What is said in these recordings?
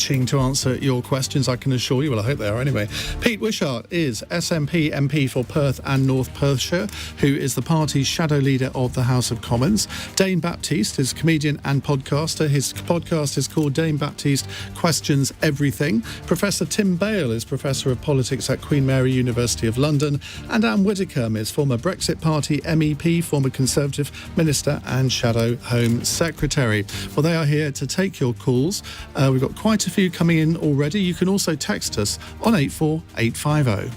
to answer your questions, I can assure you. Well, I hope they are anyway. Pete Wishart is SNP MP for Perth and North Perthshire, who is the party's shadow leader of the House of Commons. Dane Baptiste is comedian and podcaster. His podcast is called Dane Baptiste Questions Everything. Professor Tim Bale is Professor of Politics at Queen Mary University of London. And Anne Widdecombe is former Brexit Party MEP, former Conservative Minister and Shadow Home Secretary. Well, they are here to take your calls. We've got quite a few coming in already. You can also text us on 84850.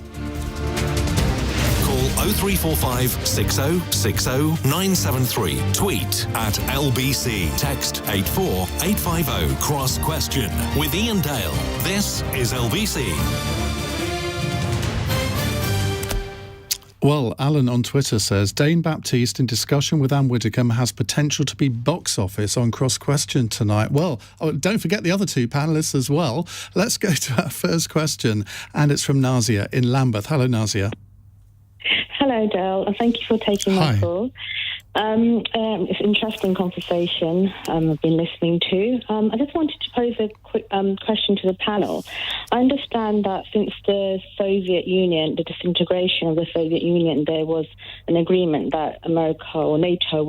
Call 0345 6060 973. Tweet at LBC. Text 84850. Cross question with Iain Dale. This is LBC. Well, Alan on Twitter says, Dane Baptiste in discussion with Anne Widdecombe has potential to be box office on Cross Question tonight. Well, don't forget the other two panellists as well. Let's go to our first question, and it's from Nazia in Lambeth. Hello, Nazia. Hello, Dale. Thank you for taking my call. It's an interesting conversation I've been listening to. I just wanted to pose a quick question to the panel. I understand that since the Soviet Union, the disintegration of the Soviet Union, there was an agreement that America or NATO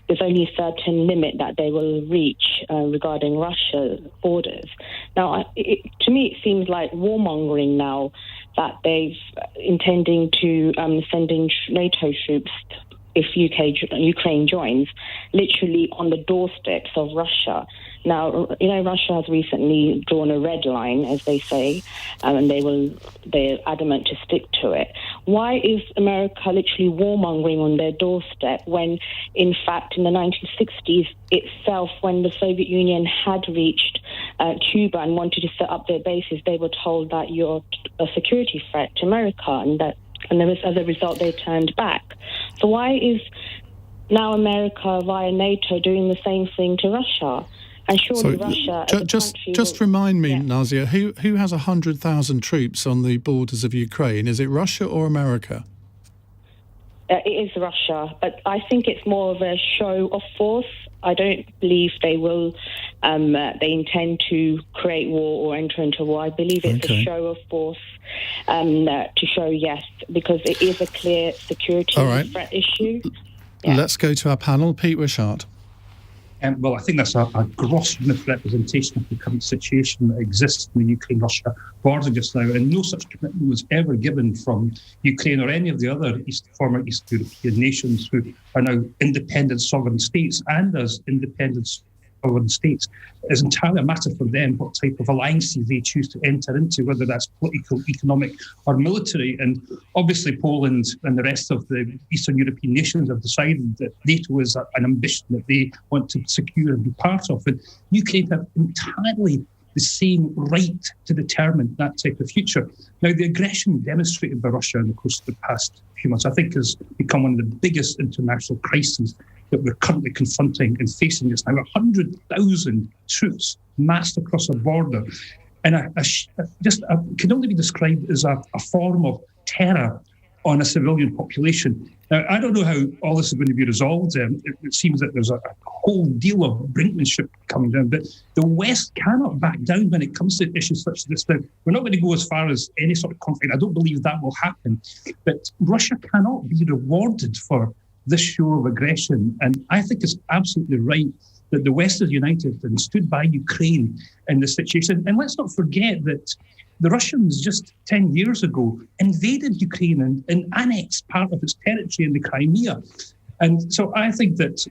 there's only a certain limit that they will reach regarding Russia's borders. Now, to me, it seems like warmongering now that they've intending to send in NATO troops if Ukraine joins, literally on the doorsteps of Russia. Now, Russia has recently drawn a red line, as they say, and they're adamant to stick to it. Why is America literally warmongering on their doorstep when, in fact, in the 1960s itself, when the Soviet Union had reached Cuba and wanted to set up their bases, they were told that you're a security threat to America, and as a result, they turned back. So why is now America via NATO doing the same thing to Russia? And surely Russia... Just remind me, Nazia, who has 100,000 troops on the borders of Ukraine? Is it Russia or America? It is Russia, but I think it's more of a show of force. I don't believe they will. They intend to create war or enter into war. I believe it's a show of force to show yes, because it is a clear security threat issue. Yeah. Let's go to our panel. Pete Wishart. Well, I think that's a gross misrepresentation of the current situation that exists in the Ukraine-Russia border just now, and no such commitment was ever given from Ukraine or any of the other former East European nations who are now independent sovereign states, and as independent sovereign states, it's entirely a matter for them what type of alliances they choose to enter into, whether that's political, economic or military. And obviously Poland and the rest of the Eastern European nations have decided that NATO is an ambition that they want to secure and be part of. And Ukraine have entirely the same right to determine that type of future. Now, the aggression demonstrated by Russia in the course of the past few months, I think, has become one of the biggest international crises that we're currently confronting and facing just now. 100,000 troops massed across a border, and can only be described as a form of terror on a civilian population. Now, I don't know how all this is going to be resolved. It seems that there's a whole deal of brinkmanship coming down, but the West cannot back down when it comes to issues such as this. Now, we're not going to go as far as any sort of conflict. I don't believe that will happen, but Russia cannot be rewarded for this show of aggression. And I think it's absolutely right that the West is united and stood by Ukraine in this situation. And let's not forget that the Russians just 10 years ago invaded Ukraine and annexed part of its territory in the Crimea. And so I think that,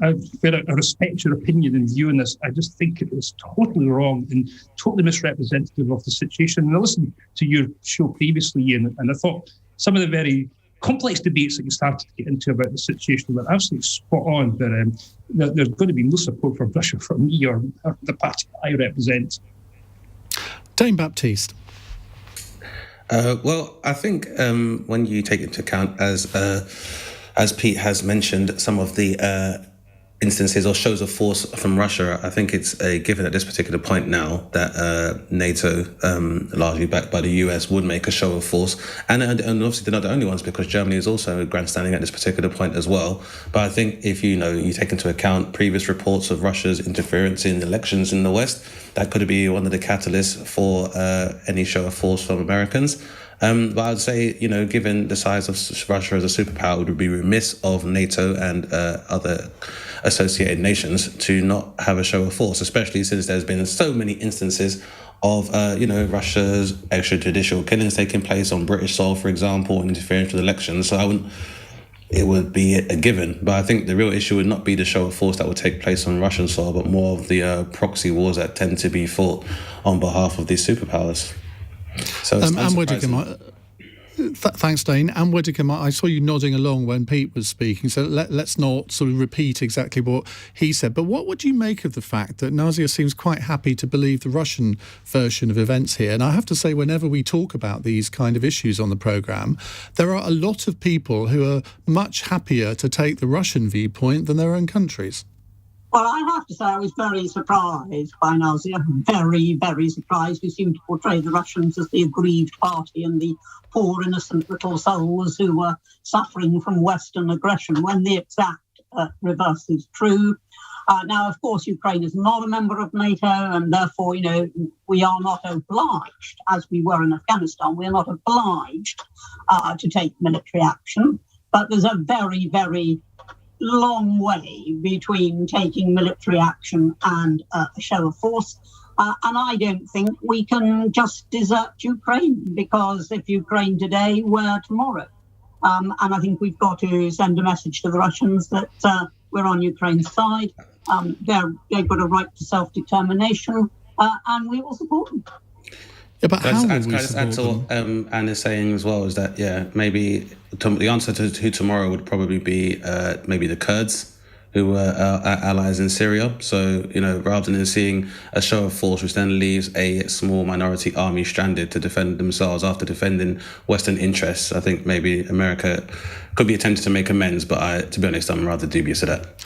I respect your opinion and view on this. I just think it is totally wrong and totally misrepresentative of the situation. And I listened to your show previously, Iain, and I thought some of the very complex debates that you started to get into about the situation were absolutely spot on. But there's going to be no support for Russia from me or the party I represent. Dane Baptiste. Well, I think when you take into account, as Pete has mentioned, some of the instances or shows of force from Russia, I think it's a given at this particular point now that NATO, largely backed by the US, would make a show of force. And obviously they're not the only ones, because Germany is also grandstanding at this particular point as well. But I think if you take into account previous reports of Russia's interference in elections in the West, that could be one of the catalysts for any show of force from Americans. But I'd say, given the size of Russia as a superpower, it would be remiss of NATO and other associated nations to not have a show of force, especially since there's been so many instances of, Russia's extrajudicial killings taking place on British soil, for example, and interference with elections. So it would be a given. But I think the real issue would not be the show of force that would take place on Russian soil, but more of the proxy wars that tend to be fought on behalf of these superpowers. So and Widdecombe, thanks, Dane. And Widdecombe, I saw you nodding along when Pete was speaking, so let's not sort of repeat exactly what he said. But what would you make of the fact that Nazia seems quite happy to believe the Russian version of events here? And I have to say, whenever we talk about these kind of issues on the programme, there are a lot of people who are much happier to take the Russian viewpoint than their own countries. Well, I have to say I was very surprised by Nazia, very, very surprised. Who seemed to portray the Russians as the aggrieved party and the poor, innocent little souls who were suffering from Western aggression, when the exact reverse is true. Now, of course, Ukraine is not a member of NATO, and therefore, we are not obliged, as we were in Afghanistan, we are not obliged to take military action. But there's a very, very long way between taking military action and a show of force. And I don't think we can just desert Ukraine, because if Ukraine today, where tomorrow? And I think we've got to send a message to the Russians that we're on Ukraine's side. They've got a right to self-determination, and we will support them. Yeah, but how will we support them? What Anne is saying as well is that, maybe the answer to who tomorrow would probably be maybe the Kurds, who were allies in Syria. So, rather than seeing a show of force, which then leaves a small minority army stranded to defend themselves after defending Western interests, I think maybe America could be attempting to make amends, but to be honest, I'm rather dubious of that.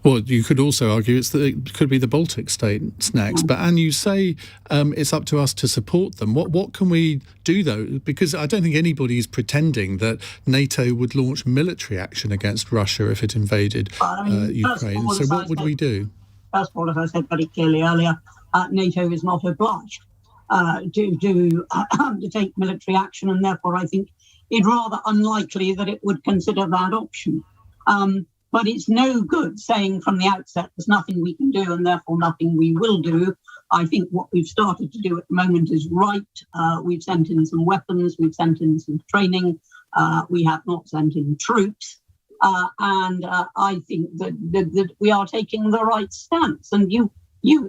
Well, you could also argue it could be the Baltic states next. But Anne, you say it's up to us to support them. What can we do, though? Because I don't think anybody's pretending that NATO would launch military action against Russia if it invaded Ukraine. So what would we do? First of all, as I said very clearly earlier, NATO is not obliged to take military action, and therefore I think it's rather unlikely that it would consider that option. But it's no good saying from the outset there's nothing we can do and therefore nothing we will do. I think what we've started to do at the moment is right. We've sent in some weapons, we've sent in some training, we have not sent in troops. And I think that we are taking the right stance. And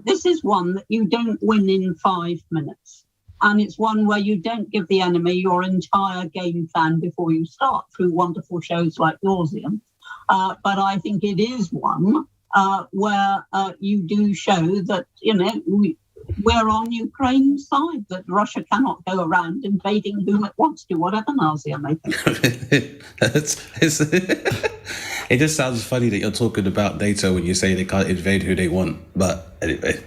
this is one that you don't win in 5 minutes. And it's one where you don't give the enemy your entire game plan before you start, through wonderful shows like yours, Iain. But I think it is one where you do show that, we're on Ukraine's side, that Russia cannot go around invading whom it wants to, whatever Nazia may think. It just sounds funny that you're talking about NATO when you say they can't invade who they want. But anyway.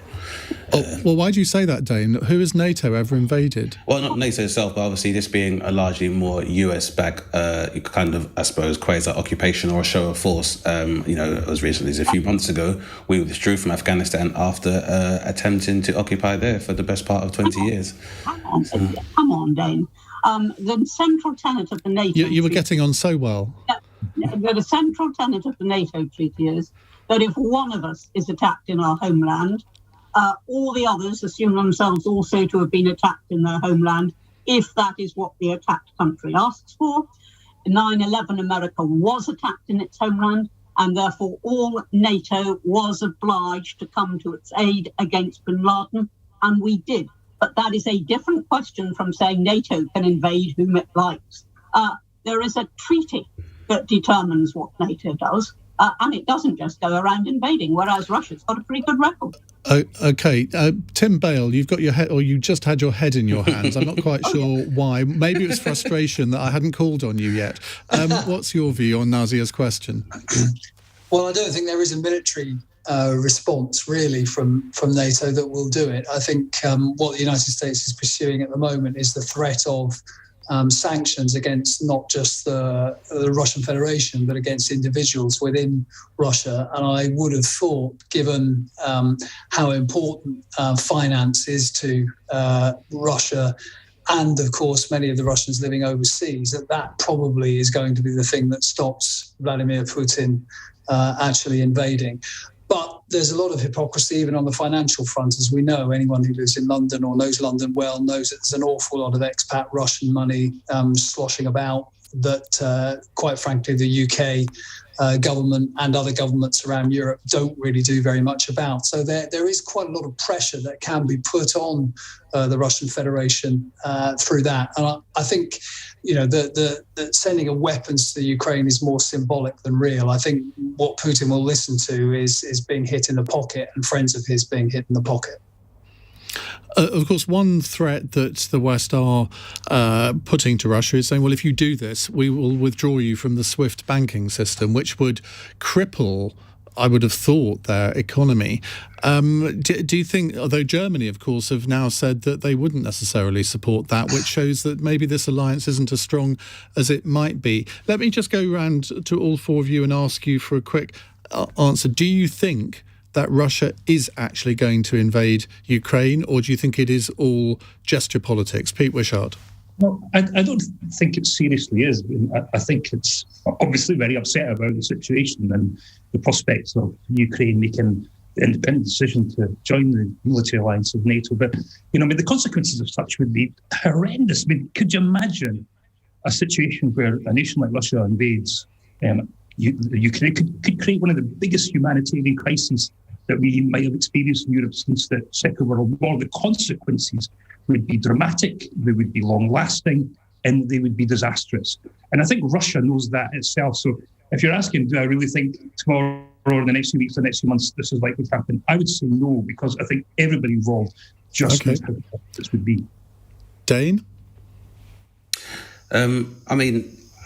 Well, why do you say that, Dane? Who has NATO ever invaded? Well, not NATO itself, but obviously this being a largely more US-backed kind of, I suppose, quasi-occupation or a show of force. As recently as a few months ago, we withdrew from Afghanistan after attempting to occupy there for the best part of 20 years. Come on, Dane. The central tenet of the NATO You were getting on so well. The central tenet of the NATO treaty is that if one of us is attacked in our homeland, all the others assume themselves also to have been attacked in their homeland, if that is what the attacked country asks for. In 9/11, America was attacked in its homeland, and therefore all NATO was obliged to come to its aid against bin Laden, and we did. But that is a different question from saying NATO can invade whom it likes. There is a treaty that determines what NATO does, and it doesn't just go around invading, whereas Russia's got a pretty good record. Okay, Tim Bale, you've got your head, or you just had your head in your hands. I'm not quite sure why. Maybe it was frustration that I hadn't called on you yet. What's your view on Nazia's question? Well, I don't think there is a military response really from NATO that will do it. I think what the United States is pursuing at the moment is the threat of sanctions against not just the Russian Federation, but against individuals within Russia. And I would have thought, given how important finance is to Russia, and of course many of the Russians living overseas, that probably is going to be the thing that stops Vladimir Putin actually invading. But there's a lot of hypocrisy even on the financial front, as we know. Anyone who lives in London or knows London well knows that there's an awful lot of expat Russian money sloshing about that, quite frankly, the UK government and other governments around Europe don't really do very much about. So there is quite a lot of pressure that can be put on the Russian Federation through that. And I think, the sending of weapons to the Ukraine is more symbolic than real. I think what Putin will listen to is being hit in the pocket and friends of his being hit in the pocket. Of course, one threat that the West are putting to Russia is saying, well, if you do this, we will withdraw you from the SWIFT banking system, which would cripple, I would have thought, their economy. Do you think, although Germany, of course, have now said that they wouldn't necessarily support that, which shows that maybe this alliance isn't as strong as it might be. Let me just go around to all four of you and ask you for a quick answer. Do you think that Russia is actually going to invade Ukraine, or do you think it is all gesture politics? Pete Wishart. Well, I don't think it seriously is. I think it's obviously very upset about the situation and the prospects of Ukraine making the independent decision to join the military alliance of NATO. But, the consequences of such would be horrendous. Could you imagine a situation where a nation like Russia invades Ukraine? Could create one of the biggest humanitarian crises that we might have experienced in Europe since the Second World War. The consequences would be dramatic, they would be long-lasting, and they would be disastrous. And I think Russia knows that itself. So if you're asking, do I really think tomorrow or the next few weeks or the next few months this is likely to happen, I would say no, because I think everybody involved just knows how this would be. Dane?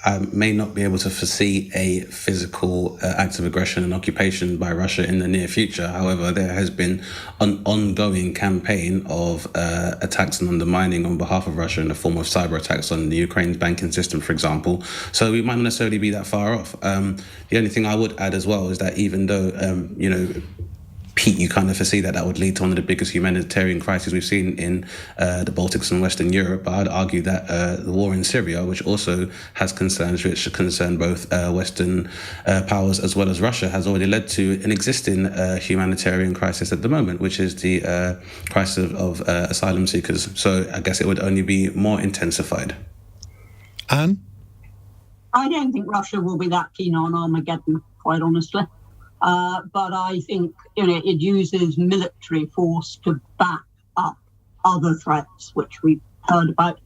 I may not be able to foresee a physical act of aggression and occupation by Russia in the near future. However, there has been an ongoing campaign of attacks and undermining on behalf of Russia in the form of cyber attacks on the Ukraine's banking system, for example. So we might not necessarily be that far off. The only thing I would add as well is that even though, Pete, you kind of foresee that would lead to one of the biggest humanitarian crises we've seen in the Baltics and Western Europe. But I'd argue that the war in Syria, which also has concerns which concern both Western powers as well as Russia, has already led to an existing humanitarian crisis at the moment, which is the crisis of asylum seekers. So I guess it would only be more intensified. Anne? I don't think Russia will be that keen on Armageddon, quite honestly. But I think, it uses military force to back up other threats, which we've heard about.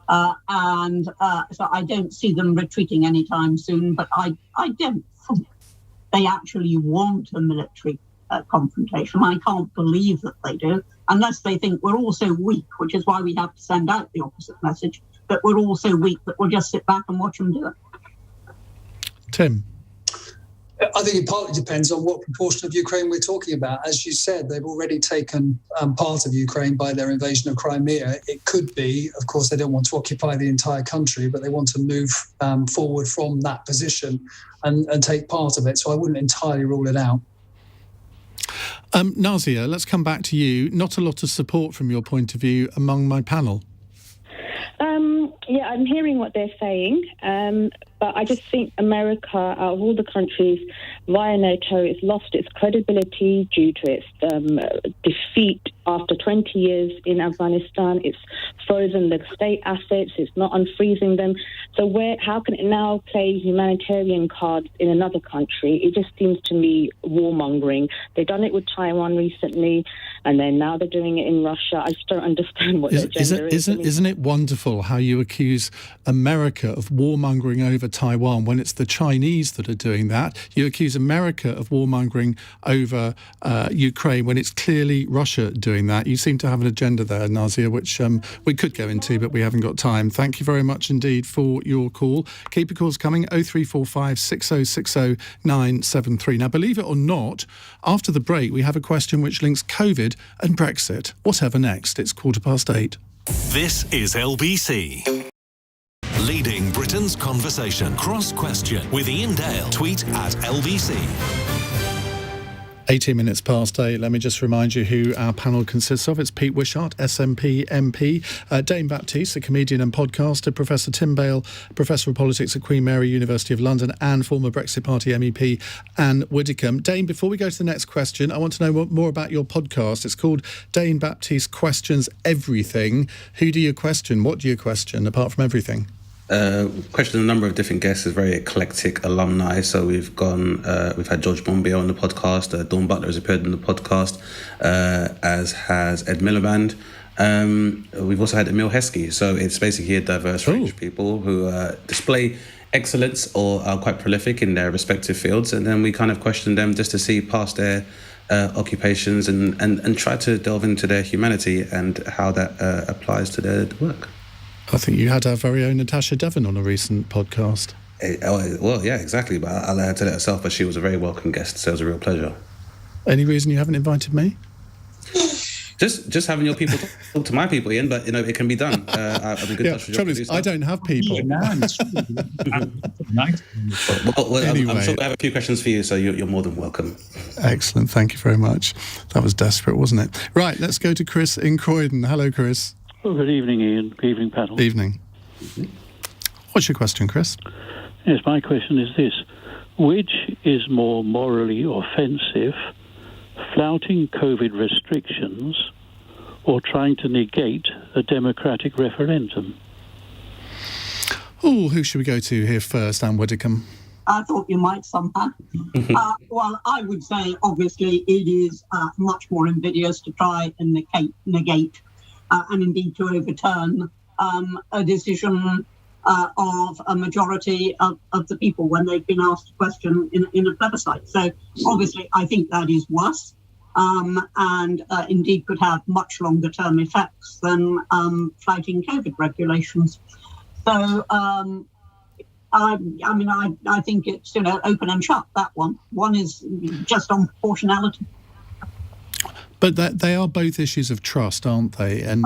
So I don't see them retreating anytime soon, but I don't think they actually want a military confrontation. I can't believe that they do, unless they think we're all so weak, which is why we have to send out the opposite message, that we're all so weak that we'll just sit back and watch them do it. Tim? I think it partly depends on what proportion of Ukraine we're talking about. As you said, they've already taken part of Ukraine by their invasion of Crimea. It could be, of course, they don't want to occupy the entire country, but they want to move forward from that position and take part of it. So I wouldn't entirely rule it out. Nazia, let's come back to you. Not a lot of support from your point of view among my panel. Yeah, I'm hearing what they're saying, but I just think America, out of all the countries via NATO, has lost its credibility due to its defeat after 20 years in Afghanistan. It's frozen the state assets. It's not unfreezing them. So how can it now play humanitarian cards in another country? It just seems to me warmongering. They've done it with Taiwan recently, and then now they're doing it in Russia. I just don't understand what their agenda is. Isn't it wonderful how you accuse America of warmongering over over Taiwan when it's the Chinese that are doing that. You accuse America of warmongering over Ukraine when it's clearly Russia doing that. You seem to have an agenda there, Nazia, which we could go into, but we haven't got time. Thank you very much indeed for your call. Keep your calls coming, 0345 6060 973. Now, believe it or not, after the break, we have a question which links COVID and Brexit. Whatever next. It's 8:15. This is LBC. Leading Britain's conversation. Cross Question with Iain Dale. Tweet at LBC. 18 minutes past 8. Let me just remind you who our panel consists of. It's Pete Wishart, SNP MP, Dane Baptiste, a comedian and podcaster, Professor Tim Bale, Professor of Politics at Queen Mary University of London, and former Brexit Party MEP Anne Widdecombe. Dane, before we go to the next question, I want to know more about your podcast. It's called Dane Baptiste Questions Everything. Who do you question? What do you question, apart from everything? Questioned a number of different guests, is very eclectic alumni. So we've had George Monbiot on the podcast, Dawn Butler has appeared on the podcast, as has Ed Miliband. We've also had Emil Heskey. So it's basically a diverse range of people who display excellence or are quite prolific in their respective fields. And then we kind of question them just to see past their occupations and try to delve into their humanity and how that applies to their work. I think you had our very own Natasha Devon on a recent podcast. Well, yeah, exactly. But I'll let her tell it herself, but she was a very welcome guest, so it was a real pleasure. Any reason you haven't invited me? Just having your people talk to my people, Iain, but, it can be done. I'm in good touch with your producer. I don't have people. Well, anyway. I'm sure we have a few questions for you, so you're more than welcome. Excellent. Thank you very much. That was desperate, wasn't it? Right, let's go to Chris in Croydon. Hello, Chris. Well, good evening, Iain. Good evening, panel. Evening. What's your question, Chris? Yes, my question is this. Which is more morally offensive, flouting COVID restrictions or trying to negate a democratic referendum? Oh, who should we go to here first, Anne Widdecombe? I thought you might somehow. Well, I would say, obviously, it is much more invidious to try and negate and indeed to overturn a decision of a majority of the people when they've been asked a question in a plebiscite. So obviously I think that is worse and indeed could have much longer term effects than flouting COVID regulations. So I think it's open and shut, that one. One is just on proportionality. But they are both issues of trust, aren't they? And,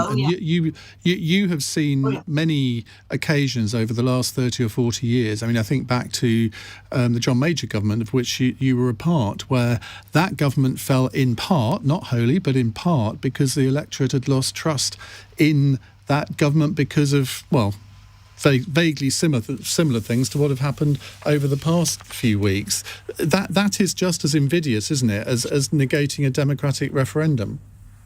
you have seen many occasions over the last 30 or 40 years. I mean, I think back to the John Major government, of which you were a part, where that government fell in part, not wholly, but in part, because the electorate had lost trust in that government because of, vaguely similar things to what have happened over the past few weeks. That is just as invidious, isn't it, as negating a democratic referendum?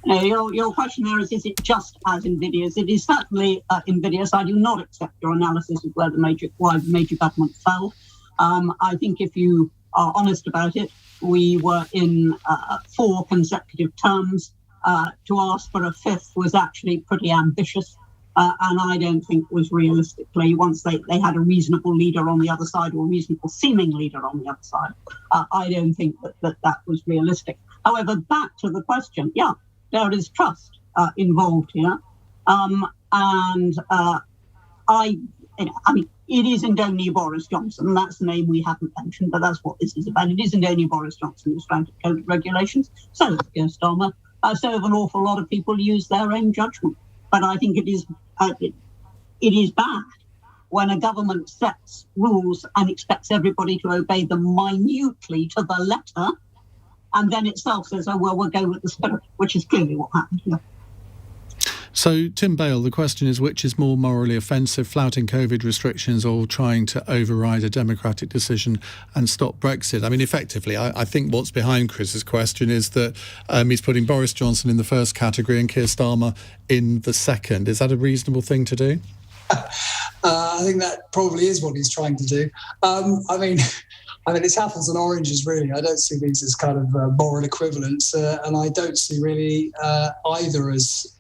Your question there is it just as invidious? It is certainly invidious. I do not accept your analysis of why the major government fell. I think if you are honest about it, we were in 4 consecutive terms. To ask for a 5th was actually pretty ambitious. And I don't think was realistically, once they had a reasonable leader on the other side or a reasonable seeming leader on the other side, I don't think that was realistic. However, back to the question, there is trust involved here. It isn't only Boris Johnson. That's the name we haven't mentioned, but that's what this is about. It isn't only Boris Johnson who's trying to code regulations. So is Keir Starmer. So have an awful lot of people use their own judgment. But I think it is bad when a government sets rules and expects everybody to obey them minutely to the letter, and then itself says, we'll go with the spirit, which is clearly what happened here. So, Tim Bale, the question is, which is more morally offensive, flouting COVID restrictions or trying to override a democratic decision and stop Brexit? I mean, effectively, I think what's behind Chris's question is that he's putting Boris Johnson in the first category and Keir Starmer in the second. Is that a reasonable thing to do? I think that probably is what he's trying to do. I mean, it's apples and oranges, really. I don't see these as kind of moral equivalents, and I don't see really either as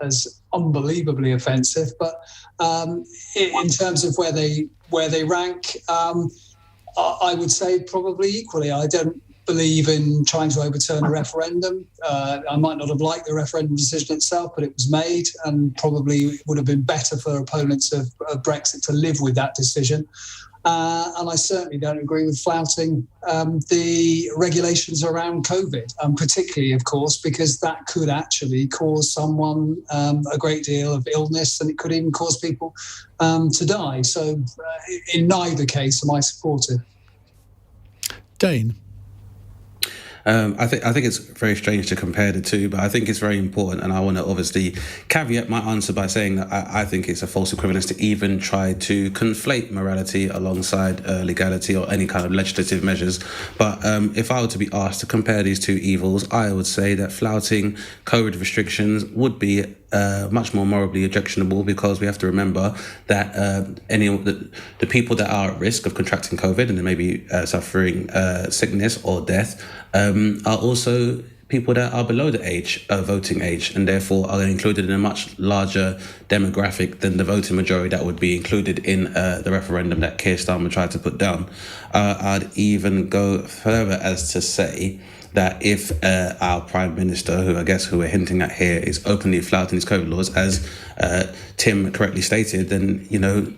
unbelievably offensive. But in terms of where they where they rank, I would say probably equally. I don't believe in trying to overturn a referendum. I might not have liked the referendum decision itself, but it was made, and probably would have been better for opponents of Brexit to live with that decision. And I certainly don't agree with flouting the regulations around COVID, particularly, of course, because that could actually cause someone a great deal of illness, and it could even cause people to die. So in neither case am I supportive. Dane? I think it's very strange to compare the two, but I think it's very important, and I want to obviously caveat my answer by saying that I think it's a false equivalence to even try to conflate morality alongside legality or any kind of legislative measures. But if I were to be asked to compare these two evils, I would say that flouting COVID restrictions would be much more morally objectionable, because we have to remember that the people that are at risk of contracting COVID and they may be suffering sickness or death are also people that are below the voting age, and therefore are included in a much larger demographic than the voting majority that would be included in the referendum that Keir Starmer tried to put down. I'd even go further as to say that if our Prime Minister, who we're hinting at here, is openly flouting these COVID laws, as Tim correctly stated, then,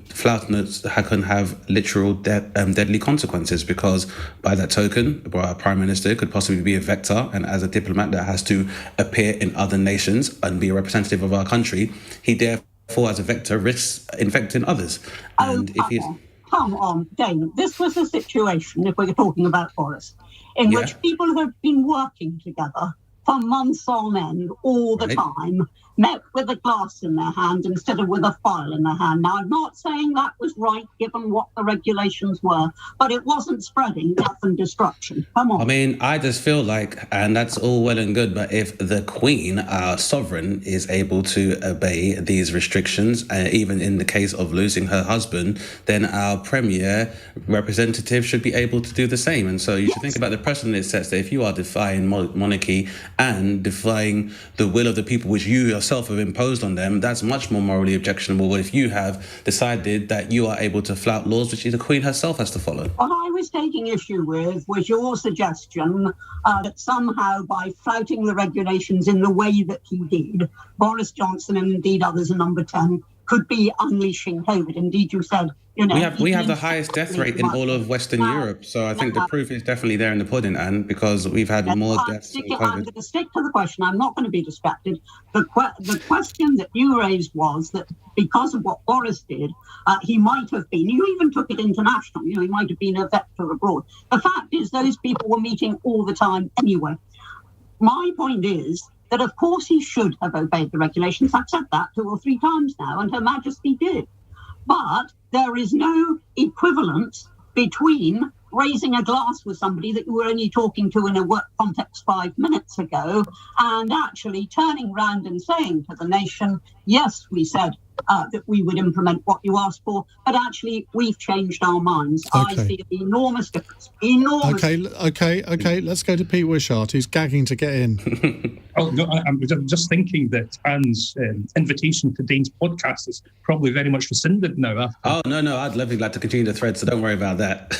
flouting it can have literal deadly consequences, because by that token, our Prime Minister could possibly be a vector, and as a diplomat that has to appear in other nations and be a representative of our country, he therefore, as a vector, risks infecting others. And if he's... Come on, Dane. This was a situation, if we're talking about Boris, in which people have been working together for months on end all the time, met with a glass in their hand instead of with a file in their hand. Now, I'm not saying that was right, given what the regulations were, but it wasn't spreading death and destruction. Come on. I mean, I just feel like, and that's all well and good, but if the Queen, our sovereign, is able to obey these restrictions, even in the case of losing her husband, then our Premier representative should be able to do the same. And so you should think about the precedent it sets, that if you are defying monarchy and defying the will of the people which you yourself have imposed on them, that's much more morally objectionable. If you have decided that you are able to flout laws which the Queen herself has to follow. What I was taking issue with was your suggestion that somehow by flouting the regulations in the way that he did, Boris Johnson and indeed others in Number 10 could be unleashing COVID. Indeed, you said, we have the highest death rate in all of Western Europe. So I think the proof is definitely there in the pudding, Anne, because we've had more deaths than COVID. I'm going to stick to the question. I'm not going to be distracted. The question that you raised was that because of what Boris did, he might have been, you even took it international, he might have been a vector abroad. The fact is those people were meeting all the time anyway. My point is that, of course, he should have obeyed the regulations. I've said that 2 or 3 times now, and Her Majesty did. But there is no equivalence between raising a glass with somebody that you were only talking to in a work context 5 minutes ago and actually turning round and saying to the nation, yes, we said that we would implement what you asked for, but actually we've changed our minds. Okay. I see an enormous difference. Okay. Let's go to Pete Wishart, who's gagging to get in. I'm just thinking that Anne's invitation to Dane's podcast is probably very much rescinded now. No, I'd love to continue the thread, so don't worry about that.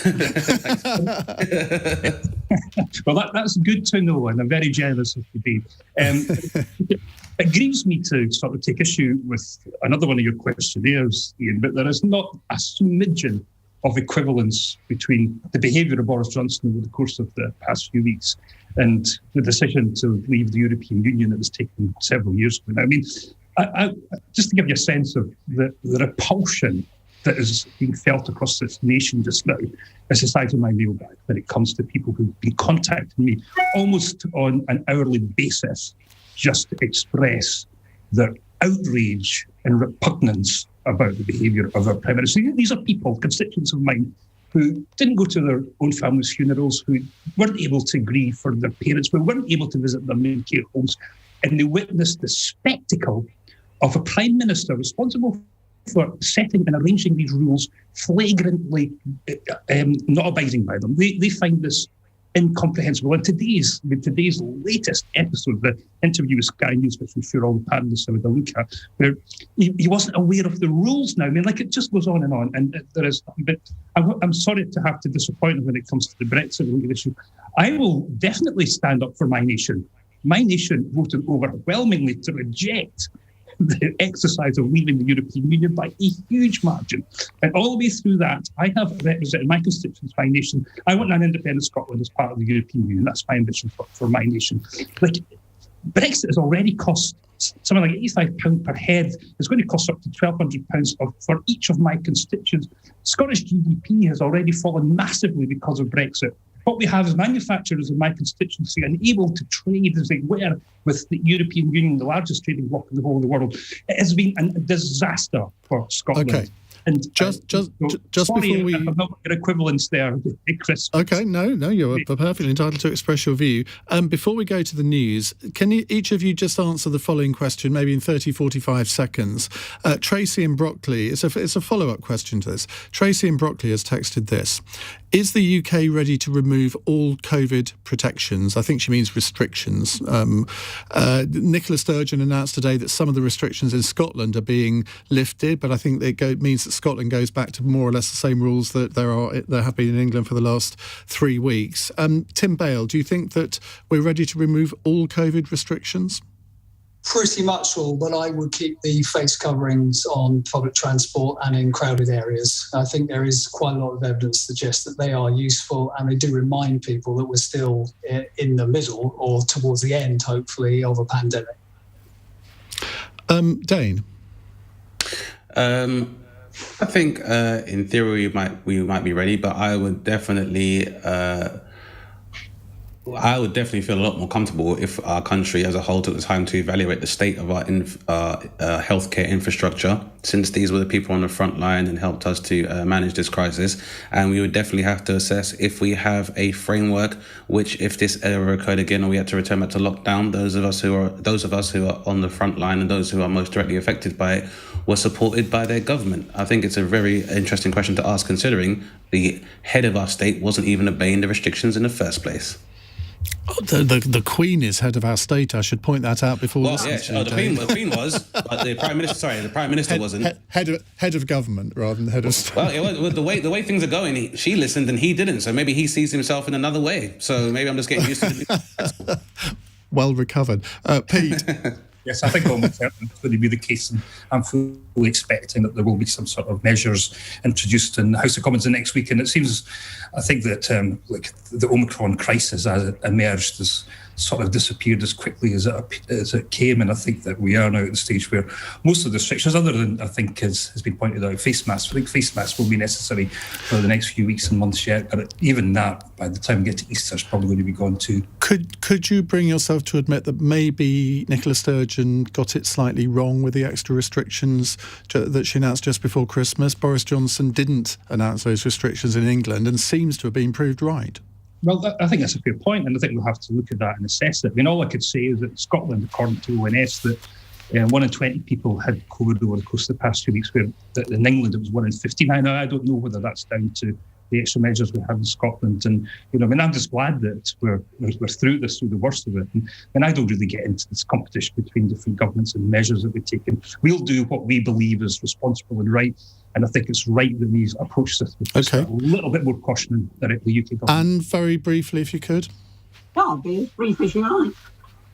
Well, that's good to know, and I'm very jealous of you, Dave. It grieves me to sort of take issue with another one of your questionnaires, Iain, but there is not a smidgen of equivalence between the behaviour of Boris Johnson over the course of the past few weeks and the decision to leave the European Union that was taken several years ago. I mean, I just to give you a sense of the repulsion that is being felt across this nation just now, is the size of my mailbag when it comes to people who've been contacting me almost on an hourly basis just to express their outrage and repugnance about the behaviour of our Prime Minister. These are people, constituents of mine, who didn't go to their own family's funerals, who weren't able to grieve for their parents, who weren't able to visit them in care homes, and they witnessed the spectacle of a Prime Minister responsible for setting and arranging these rules flagrantly not abiding by them. They find this incomprehensible. And today's latest episode, the interview with Sky News, which I'm sure all the panelists would have a look at, where he wasn't aware of the rules now. I mean, like, it just goes on. And there is, but I'm sorry to have to disappoint him when it comes to the Brexit issue. I will definitely stand up for my nation. My nation voted overwhelmingly to reject the exercise of leaving the European Union by a huge margin. And all the way through that, I have represented my constituents, my nation. I want an independent Scotland as part of the European Union. That's my ambition for my nation. Like, Brexit has already cost something like £85 per head. It's going to cost up to £1,200 for each of my constituents. Scottish GDP has already fallen massively because of Brexit. What we have is manufacturers in my constituency unable to trade as they were with the European Union, the largest trading bloc in the whole of the world. It has been a disaster for Scotland. Okay. And just sorry, before we... I've not got your equivalence there, Chris. Okay, no, you're perfectly entitled to express your view. Before we go to the news, can each of you just answer the following question, maybe in 30, 45 seconds? Tracy in Brockley, it's a follow-up question to this. Tracy in Brockley has texted this. Is the UK ready to remove all COVID protections? I think she means restrictions. Nicola Sturgeon announced today that some of the restrictions in Scotland are being lifted, but I think it means that Scotland goes back to more or less the same rules that there have been in England for the last 3 weeks. Tim Bale, do you think that we're ready to remove all COVID restrictions? Pretty much all, but I would keep the face coverings on public transport and in crowded areas. I think there is quite a lot of evidence to suggest that they are useful, and they do remind people that we're still in the middle or towards the end, hopefully, of a pandemic. Dane? I think in theory we might be ready, but I would definitely feel a lot more comfortable if our country as a whole took the time to evaluate the state of our healthcare infrastructure, since these were the people on the front line and helped us to manage this crisis. And we would definitely have to assess if we have a framework which, if this ever occurred again or we had to return back to lockdown, those of us who are on the front line and those who are most directly affected by it were supported by their government. I think it's a very interesting question to ask, considering the head of our state wasn't even obeying the restrictions in the first place. Oh, the Queen is head of our state. I should point that out before. Well, yeah, the Queen was, but the Prime Minister wasn't. Head of government rather than head of state. Well, the way things are going, she listened and he didn't. So maybe he sees himself in another way. So maybe I'm just getting used to it. Well recovered, Pete. Yes, I think almost certainly it's going to be the case, and I'm fully expecting that there will be some sort of measures introduced in the House of Commons the next week. And it seems, I think that the Omicron crisis as it emerged has sort of disappeared as quickly as it came. And I think that we are now at the stage where most of the restrictions, other than, I think, has been pointed out, face masks. I think face masks will be necessary for the next few weeks and months yet. But even that, by the time we get to Easter, is probably going to be gone too. Could you bring yourself to admit that maybe Nicola Sturgeon got it slightly wrong with the extra restrictions that she announced just before Christmas? Boris Johnson didn't announce those restrictions in England and seems to have been proved right. Well, I think that's a fair point, and I think we'll have to look at that and assess it. I mean, all I could say is that Scotland, according to ONS, that 1 in 20 people had COVID over the course of the past 2 weeks, where in England it was 1 in 59. Now, I don't know whether that's down to the extra measures we have in Scotland. And, I'm just glad that we're through the worst of it. And I don't really get into this competition between different governments and measures that we've taken. We'll do what we believe is responsible and right. And I think it's right that we approach this with just a little bit more caution than the UK government. And very briefly, if you could. I'll be as brief as you like,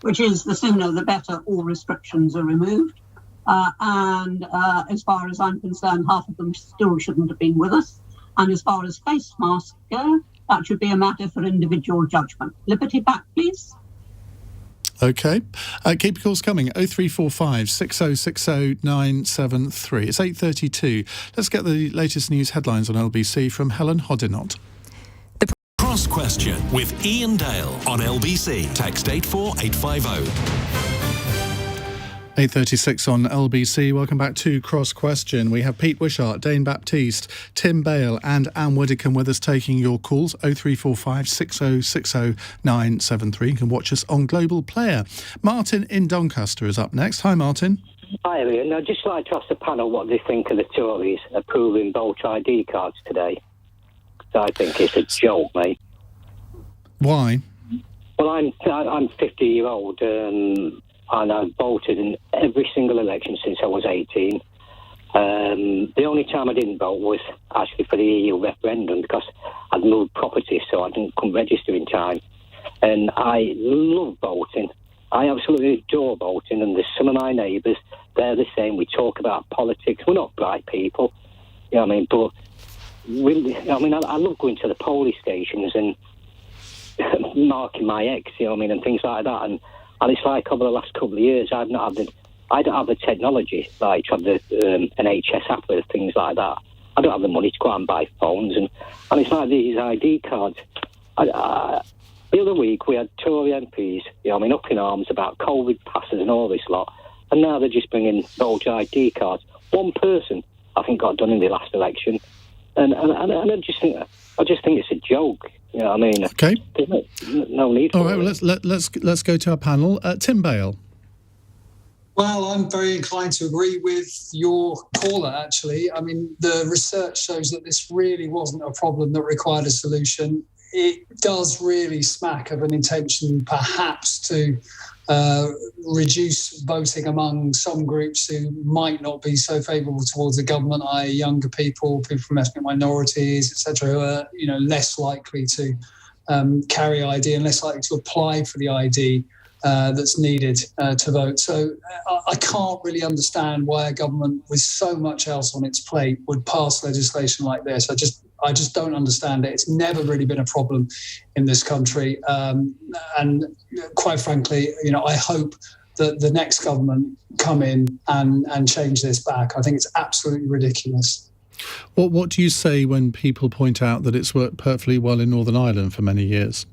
which is the sooner the better all restrictions are removed. And as far as I'm concerned, half of them still shouldn't have been with us. And as far as face masks go, that should be a matter for individual judgment. Liberty back, please. OK. Keep your calls coming. 0345 6060 973. It's 8:32. Let's get the latest news headlines on LBC from Helen Hodinott. Cross Question with Iain Dale on LBC. Text 84850. 8:36 on LBC. Welcome back to Cross Question. We have Pete Wishart, Dane Baptiste, Tim Bale and Anne Widdecombe with us taking your calls. 0345 6060 973. You can watch us on Global Player. Martin in Doncaster is up next. Hi, Martin. Hi, Ian. I'd just like to ask the panel what they think of the Tories approving Bolt ID cards today. I think it's a joke, mate. Why? Well, I'm 50-year-old, and I've voted in every single election since I was 18. The only time I didn't vote was actually for the EU referendum because I'd moved property, so I didn't come register in time. And I love voting. I absolutely adore voting, and there's some of my neighbours, they're the same. We talk about politics. We're not bright people, you know what I mean? But really, I love going to the polling stations and marking my X, you know what I mean, and things like that. And it's like over the last couple of years, I don't have the technology, like to have the NHS app with things like that. I don't have the money to go out and buy phones, and it's like these ID cards. The other week we had Tory MPs, you know, up in arms about COVID passes and all this lot, and now they're just bringing voter ID cards. One person, I think, got done in the last election, and I just think it's a joke. You know what I mean? Okay. No need for it. All right, well, let's go to our panel. Tim Bale. Well, I'm very inclined to agree with your caller, actually. I mean, the research shows that this really wasn't a problem that required a solution. It does really smack of an intention, perhaps, to reduce voting among some groups who might not be so favourable towards the government, i.e. younger people from ethnic minorities, etc., who are, you know, less likely to carry ID and less likely to apply for the ID that's needed to vote. So I can't really understand why a government with so much else on its plate would pass legislation like this. I just don't understand it. It's never really been a problem in this country. And quite frankly, you know, I hope that the next government come in and change this back. I think it's absolutely ridiculous. What do you say when people point out that it's worked perfectly well in Northern Ireland for many years?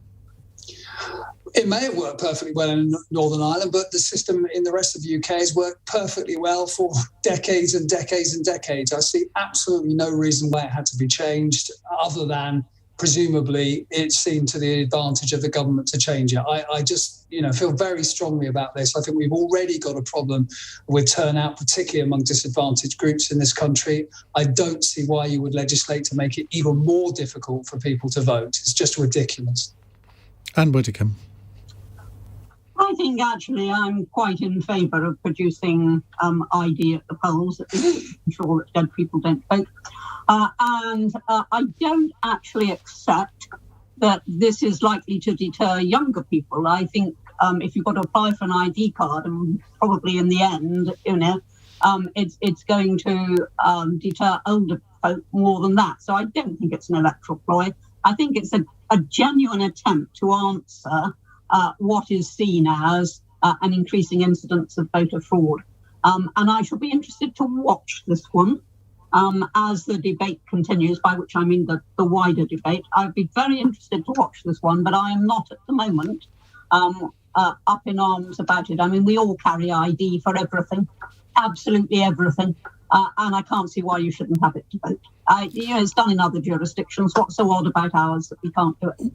It may have worked perfectly well in Northern Ireland, but the system in the rest of the UK has worked perfectly well for decades and decades and decades. I see absolutely no reason why it had to be changed, other than presumably it seemed to the advantage of the government to change it. I just, you know, feel very strongly about this. I think we've already got a problem with turnout, particularly among disadvantaged groups in this country. I don't see why you would legislate to make it even more difficult for people to vote. It's just ridiculous. And Widdecombe. I think actually I'm quite in favour of producing ID at the polls, ensure that dead people don't vote. And I don't actually accept that this is likely to deter younger people. I think if you've got to apply for an ID card, and probably in the end, you know, it's going to deter older folk more than that. So I don't think it's an electoral ploy. I think it's a genuine attempt to answer what is seen as an increasing incidence of voter fraud. And I shall be interested to watch this one as the debate continues, by which I mean the wider debate. I'd be very interested to watch this one, but I am not at the moment up in arms about it. I mean, we all carry ID for everything, absolutely everything, and I can't see why you shouldn't have it to vote. It's done in other jurisdictions. What's so odd about ours that we can't do it?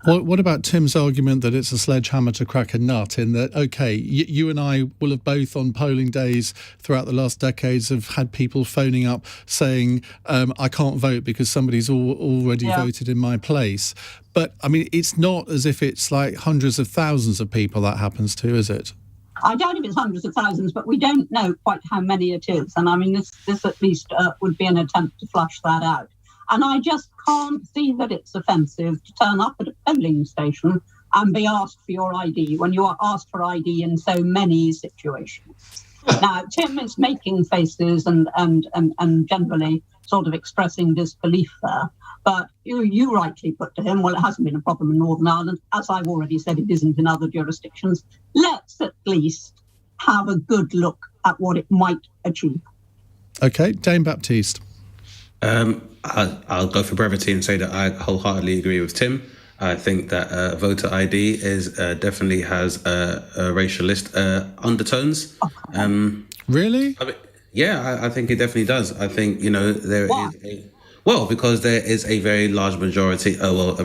What about Tim's argument that it's a sledgehammer to crack a nut, in that, OK, you and I will have both on polling days throughout the last decades have had people phoning up saying, I can't vote because somebody's already voted in my place. But, I mean, it's not as if it's like hundreds of thousands of people that happens to, is it? I doubt if it's hundreds of thousands, but we don't know quite how many it is. And, I mean, this at least would be an attempt to flush that out. And I just can't see that it's offensive to turn up at a polling station and be asked for your ID when you are asked for ID in so many situations. Now, Tim is making faces and generally sort of expressing disbelief there. But you rightly put to him, well, it hasn't been a problem in Northern Ireland. As I've already said, it isn't in other jurisdictions. Let's at least have a good look at what it might achieve. OK, Dane Baptiste. I'll go for brevity and say that I wholeheartedly agree with Tim. I think that voter ID definitely has racialist undertones. Really? I mean, yeah, I think it definitely does. I think, you know, there is Well, because there is a very large majority, of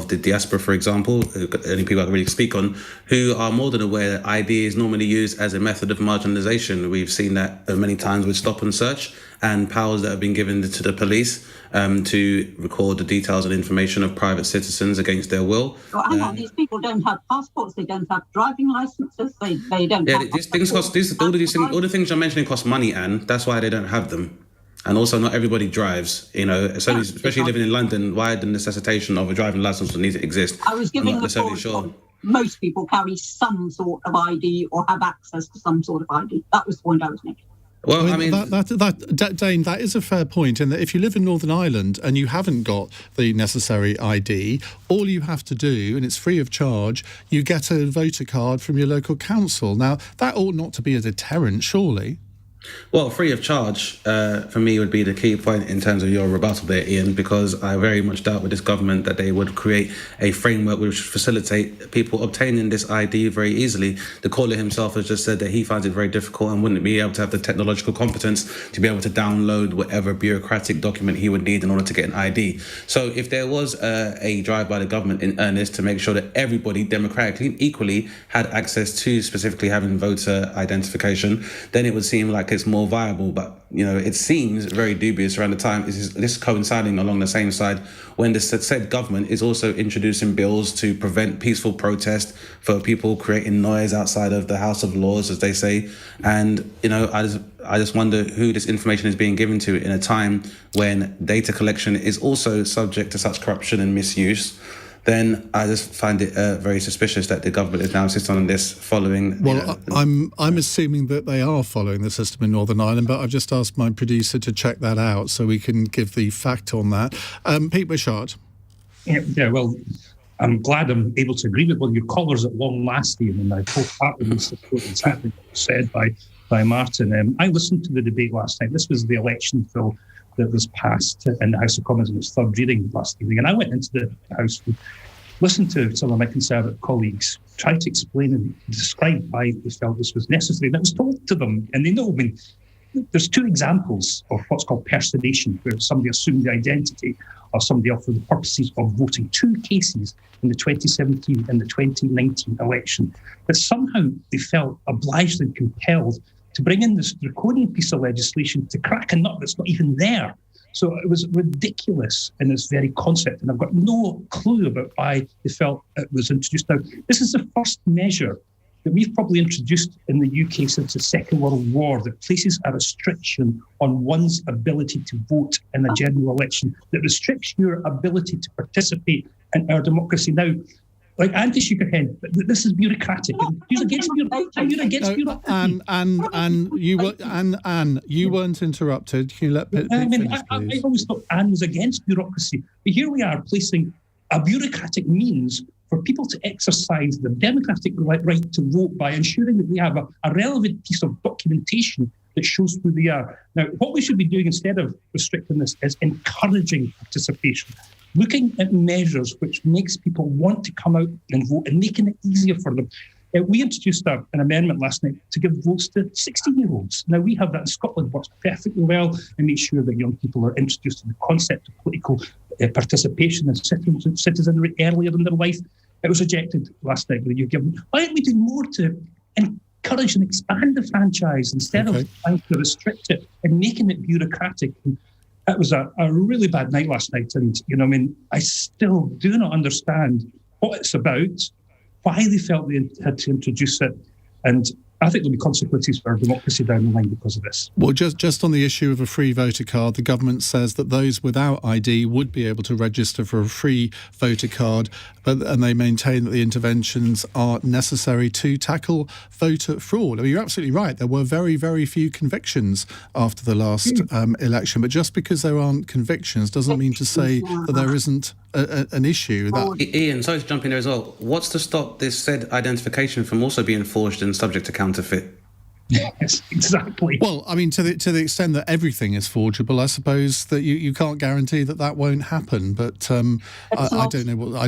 the diaspora, for example, only people I can really speak on, who are more than aware that ID is normally used as a method of marginalisation. We've seen that many times with stop and search and powers that have been given to the police to record the details and information of private citizens against their will. Well, hang on, these people don't have passports, they don't have driving licences, they don't have... These things cost, all the things you're mentioning cost money, Anne. That's why they don't have them. And also, not everybody drives, especially living in London. Why the necessitation of a driving license would need to exist? I was giving the thought most people carry some sort of ID or have access to some sort of ID. That was the point I was making. Well, Dane, that is a fair point, in that if you live in Northern Ireland and you haven't got the necessary ID, all you have to do, and it's free of charge, you get a voter card from your local council. Now, that ought not to be a deterrent, surely. Well, free of charge, for me, would be the key point in terms of your rebuttal there, Iain, because I very much doubt with this government that they would create a framework which would facilitate people obtaining this ID very easily. The caller himself has just said that he finds it very difficult and wouldn't be able to have the technological competence to be able to download whatever bureaucratic document he would need in order to get an ID. So if there was a drive by the government in earnest to make sure that everybody democratically equally had access to specifically having voter identification, then it would seem like it's more viable. But it seems very dubious around the time this coinciding along the same side when the said government is also introducing bills to prevent peaceful protest for people creating noise outside of the House of Lords, as they say. And I just wonder who this information is being given to in a time when data collection is also subject to such corruption and misuse. Then I just find it very suspicious that the government is now insisting on this following... Well, I'm assuming that they are following the system in Northern Ireland, but I've just asked my producer to check that out so we can give the fact on that. Pete Wishart. Yeah, well, I'm glad I'm able to agree with one of your callers at long last, Iain, and I wholeheartedly support exactly what was said by Martin. I listened to the debate last night. This was the election bill that was passed in the House of Commons in its third reading last evening. And I went into the House and listened to some of my Conservative colleagues try to explain and describe why they felt this was necessary. And it was told to them, and they know, there's two examples of what's called personation, where somebody assumed the identity of somebody else for the purposes of voting. Two cases in the 2017 and the 2019 election that somehow they felt obliged and compelled to bring in this draconian piece of legislation to crack a nut that's not even there. So it was ridiculous in its very concept, and I've got no clue about why they felt it was introduced. Now, this is the first measure that we've probably introduced in the UK since the Second World War that places a restriction on one's ability to vote in a general election, that restricts your ability to participate in our democracy. Now, like Andy shook her head, but this is bureaucratic. You're against bureaucracy. Anne, you weren't interrupted. Can you let Pete finish, please? I always thought Anne was against bureaucracy. But here we are placing a bureaucratic means for people to exercise the democratic right to vote by ensuring that we have a relevant piece of documentation that shows who they are. Now, what we should be doing instead of restricting this is encouraging participation, looking at measures which makes people want to come out and vote and making it easier for them. We introduced an amendment last night to give votes to 16-year-olds. Now, we have that in Scotland, works perfectly well, and make sure that young people are introduced to the concept of political participation and citizenry earlier in their life. It was rejected last night. Why aren't we doing more to encourage and expand the franchise instead of trying to restrict it and making it bureaucratic? And it was a really bad night last night, and I still do not understand what it's about, why they felt they had to introduce it, and I think there'll be consequences for our democracy down the line because of this. Well, just on the issue of a free voter card, the government says that those without ID would be able to register for a free voter card, and they maintain that the interventions are necessary to tackle voter fraud. I mean, you're absolutely right. There were very, very few convictions after the last election, but just because there aren't convictions doesn't mean to say that there isn't an issue. Iain, sorry to jump in there as well. What's to stop this said identification from also being forged and subject to counterfeit? Yes, exactly. Well, I mean, to the extent that everything is forgeable, I suppose that you can't guarantee that won't happen. But I don't know. I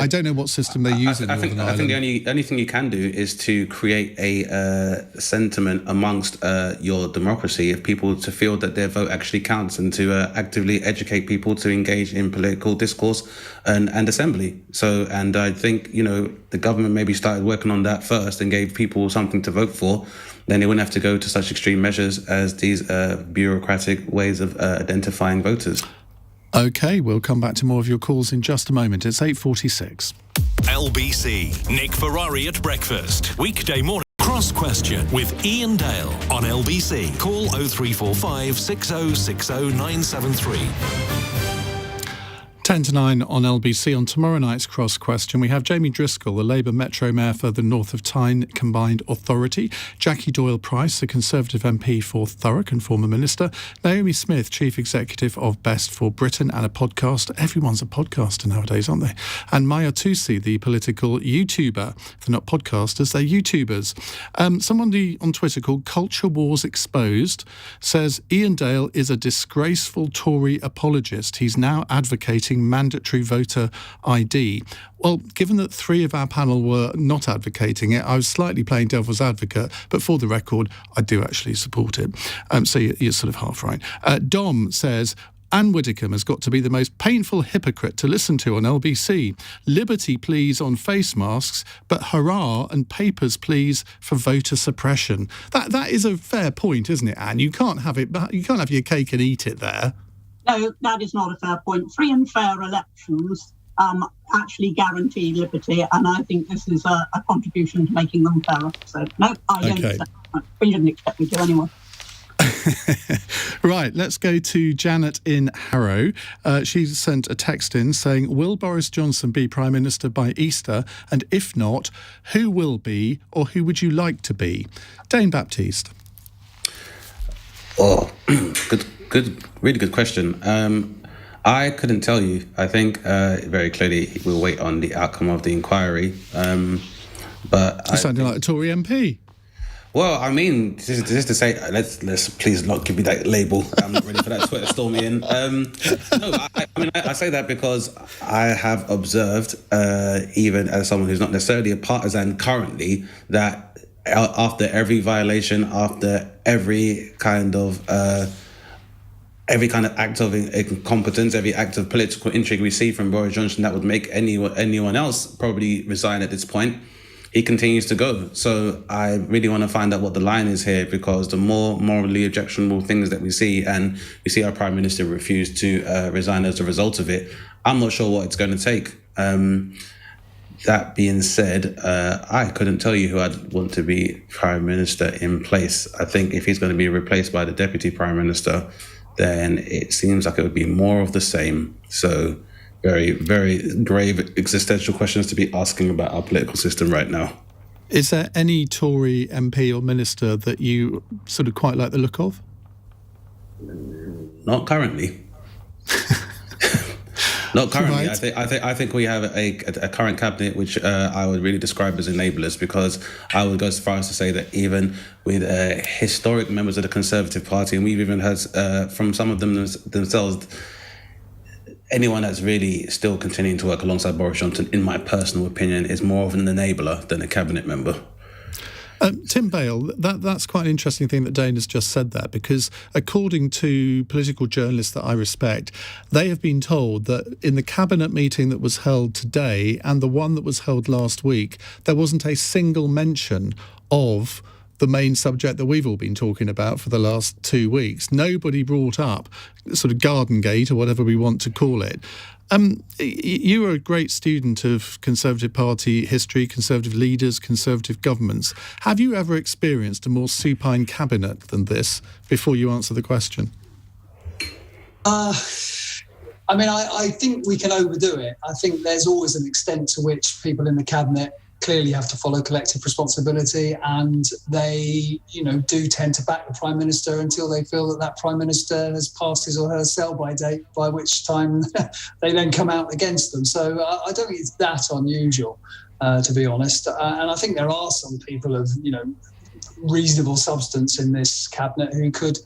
don't know what system they use in Northern Ireland. I think the only thing you can do is to create a sentiment amongst your democracy of people to feel that their vote actually counts, and to actively educate people to engage in political discourse and assembly. So, and I think the government maybe started working on that first and gave people something to vote for. Then they wouldn't have to go to such extreme measures as these bureaucratic ways of identifying voters. OK, we'll come back to more of your calls in just a moment. It's 8:46. LBC, Nick Ferrari at breakfast. Weekday morning. Cross Question with Iain Dale on LBC. Call 0345 6060 973. 10 to 9 on LBC. On tomorrow night's Cross Question, we have Jamie Driscoll, the Labour Metro Mayor for the North of Tyne Combined Authority, Jackie Doyle-Price, the Conservative MP for Thurrock and former Minister, Naomi Smith, Chief Executive of Best for Britain and a podcast. Everyone's a podcaster nowadays, aren't they? And Maya Tusi, the political YouTuber. They're not podcasters, they're YouTubers. Somebody on Twitter called Culture Wars Exposed says Iain Dale is a disgraceful Tory apologist. He's now advocating mandatory voter ID. Well, given that 3 of our panel were not advocating it, I was slightly playing devil's advocate, but for the record, I do actually support it. So you're sort of half right. Dom says, Anne Widdecombe has got to be the most painful hypocrite to listen to on LBC. Liberty please on face masks, but hurrah and papers please for voter suppression. That is a fair point, isn't it, Anne? You can't have it. You can't have your cake and eat it there. No, that is not a fair point. Free and fair elections actually guarantee liberty, and I think this is a contribution to making them fairer. So, no, I don't accept that. You didn't expect me to anyway. Right, let's go to Janet in Harrow. She sent a text in saying, will Boris Johnson be Prime Minister by Easter? And if not, who will be, or who would you like to be? Dane Baptiste. Oh, really good question. I couldn't tell you. I think very clearly we'll wait on the outcome of the inquiry. But you're sounding like a Tory MP. Well, I mean, just to say, let's please not give me that label. I'm not ready for that Twitter storming in. I say that because I have observed, even as someone who's not necessarily a partisan currently, that after every violation, after every kind of act of incompetence, every act of political intrigue we see from Boris Johnson that would make anyone else probably resign at this point, he continues to go. So I really want to find out what the line is here, because the more morally objectionable things that we see, and we see our Prime Minister refuse to resign as a result of it, I'm not sure what it's going to take. That being said, I couldn't tell you who I'd want to be Prime Minister in place. I think if he's going to be replaced by the Deputy Prime Minister, then it seems like it would be more of the same. So very, very grave existential questions to be asking about our political system right now. Is there any Tory MP or minister that you sort of quite like the look of? Not currently. Not currently. Right. I think we have a current cabinet which I would really describe as enablers, because I would go as far as to say that even with historic members of the Conservative Party, and we've even had from some of them themselves, anyone that's really still continuing to work alongside Boris Johnson, in my personal opinion, is more of an enabler than a cabinet member. Tim Bale, that's quite an interesting thing that Dane has just said there, because according to political journalists that I respect, they have been told that in the cabinet meeting that was held today and the one that was held last week, there wasn't a single mention of the main subject that we've all been talking about for the last 2 weeks. Nobody brought up sort of Garden Gate or whatever we want to call it. You were a great student of Conservative Party history, Conservative leaders, Conservative governments. Have you ever experienced a more supine cabinet than this, before you answer the question? I think we can overdo it. I think there's always an extent to which people in the cabinet clearly have to follow collective responsibility, and they, do tend to back the Prime Minister until they feel that Prime Minister has passed his or her sell-by date, by which time they then come out against them. So I don't think it's that unusual, to be honest. And I think there are some people of, reasonable substance in this cabinet who could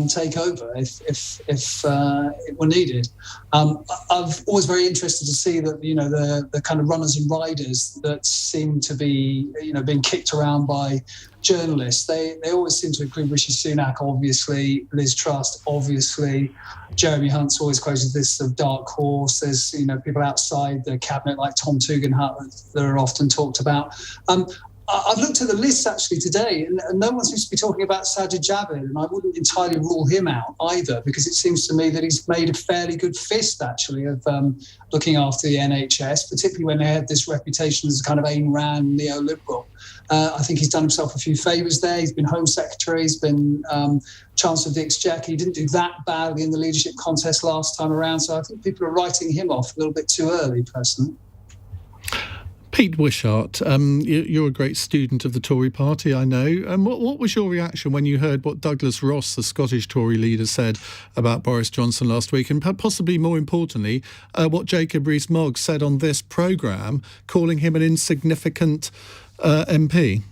take over if it were needed. I've always very interested to see that the kind of runners and riders that seem to be being kicked around by journalists. They always seem to include Rishi Sunak, obviously, Liz Truss, obviously. Jeremy Hunt's always quoted this sort of dark horse. There's people outside the cabinet like Tom Tugendhat that are often talked about. I've looked at the list actually today, and no one seems to be talking about Sajid Javid, and I wouldn't entirely rule him out either, because it seems to me that he's made a fairly good fist actually of looking after the NHS, particularly when they had this reputation as a kind of Ayn Rand neoliberal. I think he's done himself a few favours there. He's been Home Secretary, he's been Chancellor of the Exchequer. He didn't do that badly in the leadership contest last time around, so I think people are writing him off a little bit too early, personally. Pete Wishart, you're a great student of the Tory party, I know. What was your reaction when you heard what Douglas Ross, the Scottish Tory leader, said about Boris Johnson last week, and possibly more importantly, what Jacob Rees-Mogg said on this programme, calling him an insignificant MP?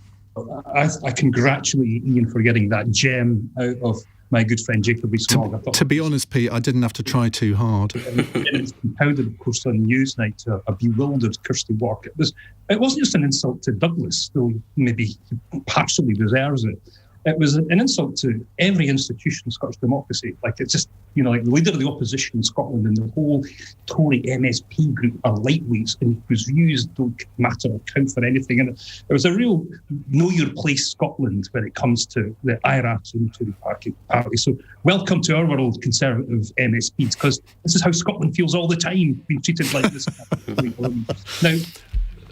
I congratulate Iain for getting that gem out of my good friend Jacob Rees-Mogg. To be honest, Pete, I didn't have to try too hard. And it's compounded, of course, on Newsnight to a bewildered Kirsty Wark. It wasn't just an insult to Douglas, though maybe he partially deserves it. It was an insult to every institution of Scottish democracy. Like, it's just, like the leader of the opposition in Scotland and the whole Tory MSP group are lightweights and whose views don't matter or count for anything. And it was a real know your place Scotland when it comes to the hierarchy in the Tory party. So welcome to our world, Conservative MSPs, because this is how Scotland feels all the time, being treated like this. Now,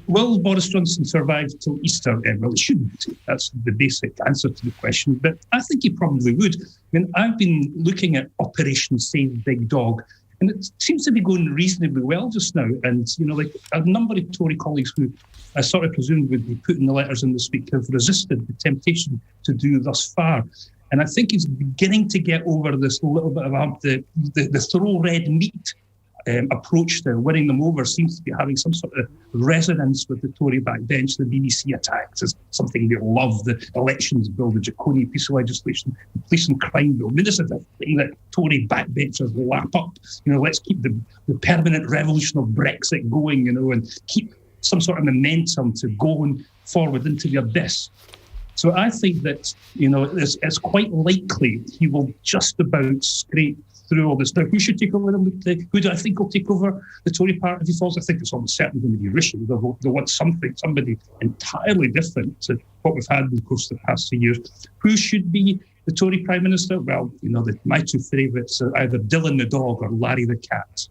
will Boris Johnson survive till Easter? Well, it shouldn't. That's the basic answer to the question. But I think he probably would. I mean, I've been looking at Operation Save Big Dog, and it seems to be going reasonably well just now. And, like a number of Tory colleagues who I sort of presumed would be putting the letters in this week have resisted the temptation to do thus far. And I think he's beginning to get over this little bit of the throw red meat approach to winning them over seems to be having some sort of resonance with the Tory backbench. The BBC attacks as something they love, the elections bill, the draconian piece of legislation, the police and crime bill. I mean, this is the thing that Tory backbenchers lap up. Let's keep the permanent revolution of Brexit going, and keep some sort of momentum to going forward into the abyss. So I think that, it's quite likely he will just about scrape through all this. Now, who should take over? Who do I think will take over the Tory party if he falls? I think it's almost certainly going to be Rishi. They'll want somebody entirely different to what we've had in the course of the past 2 years. Who should be the Tory Prime Minister? Well, my two favourites are either Dylan the dog or Larry the cat.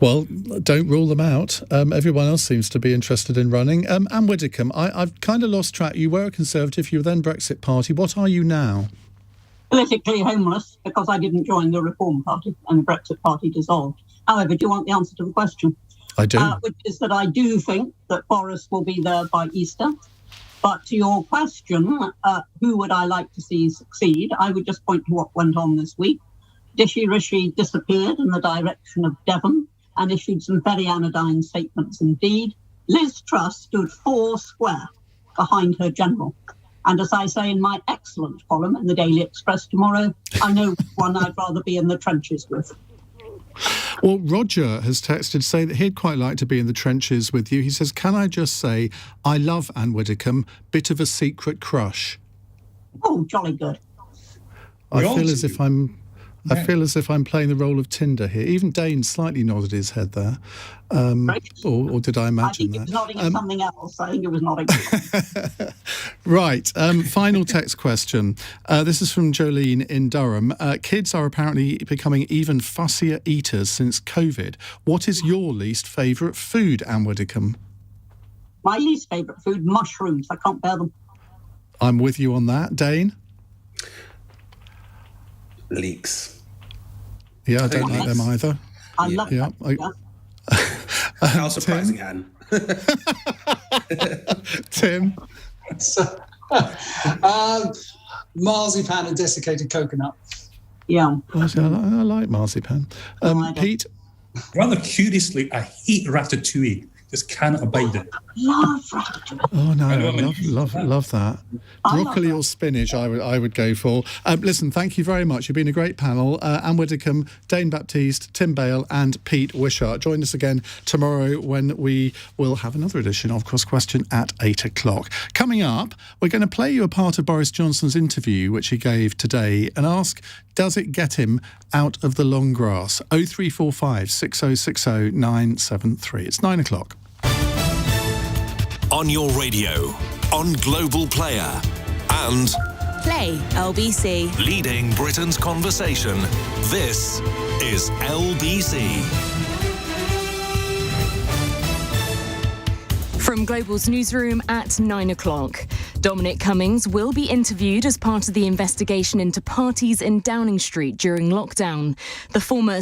Well, don't rule them out. Everyone else seems to be interested in running. Anne Widdecombe, I've kind of lost track. You were a Conservative, you were then Brexit Party. What are you now? Politically homeless, because I didn't join the Reform Party and the Brexit Party dissolved. However, do you want the answer to the question? I do. Which is that I do think that Boris will be there by Easter. But to your question, who would I like to see succeed? I would just point to what went on this week. Rishi disappeared in the direction of Devon and issued some very anodyne statements indeed. Liz Truss stood 4 square behind her general. And as I say in my excellent column in the Daily Express tomorrow, I know one I'd rather be in the trenches with. Well, Roger has texted to say that he'd quite like to be in the trenches with you. He says, can I just say, I love Anne Widdecombe, bit of a secret crush. Oh, jolly good. I feel as if I'm playing the role of Tinder here. Even Dane slightly nodded his head there. Or did I imagine that? I think it was nodding at something else. I think it was nodding. Right. Final text question. This is from Jolene in Durham. Kids are apparently becoming even fussier eaters since COVID. What is your least favourite food, Anne Widdecombe? My least favourite food, mushrooms. I can't bear them. I'm with you on that. Dane? Leeks. Yeah, I don't like them either. I love them. How surprising, Anne. Tim? Marzipan and desiccated coconut. Yeah. I like marzipan. Pete? Rather curiously, I hate ratatouille. just cannot abide it. Love ratatouille. Oh no, I know, I mean- love that. Broccoli or spinach, I would go for. Listen, thank you very much. You've been a great panel. Anne Widdecombe, Dane Baptiste, Tim Bale, and Pete Wishart. Join us again tomorrow when we will have another edition of Cross Question at 8 o'clock. Coming up, we're going to play you a part of Boris Johnson's interview, which he gave today, and ask, does it get him out of the long grass? 0345 6060 973. It's 9 o'clock. On your radio, on Global Player, and Play LBC. leading Britain's conversation. This is LBC. From Global's newsroom at 9 o'clock. Dominic Cummings will be interviewed as part of the investigation into parties in Downing Street during lockdown. The former